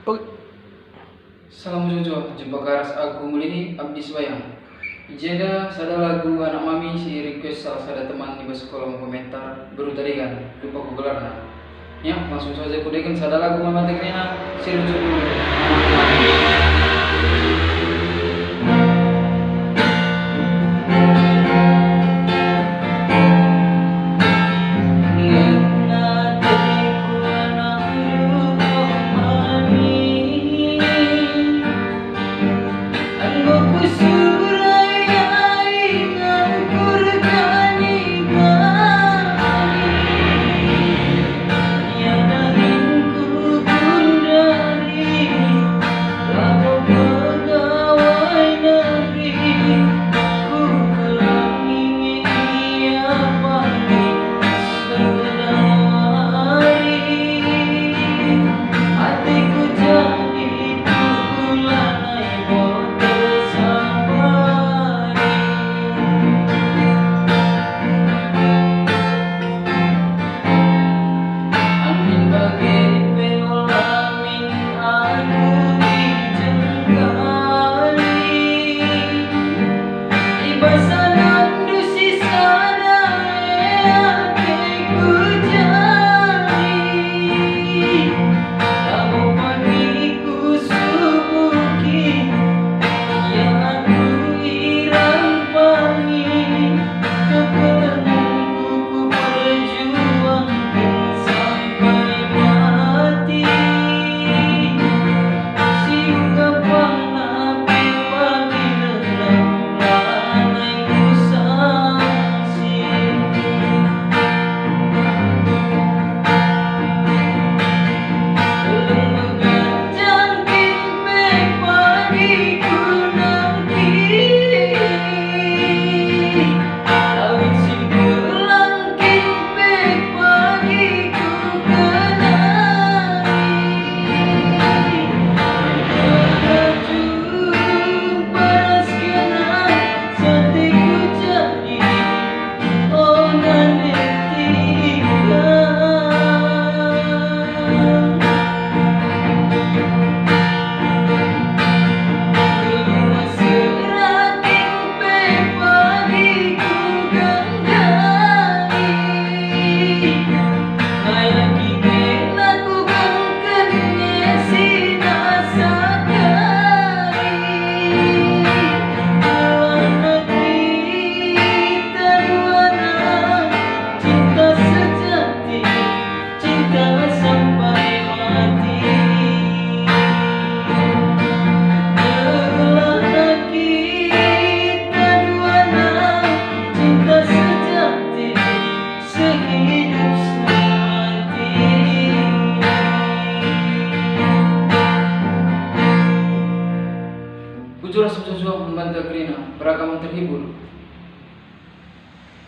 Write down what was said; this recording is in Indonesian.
Oh, Salam Jojo, jumpa karas aku mulini abdi sebayang. Ijenda sada lagu anak mami si request salah sada teman di bawah kolom komentar baru tadi kan lupa ku gelarna. Ya, langsung saja ku dekan sada lagu mama teknina si lucu dulu. Bujur sesuatu membantah Grina, beragam terhibur.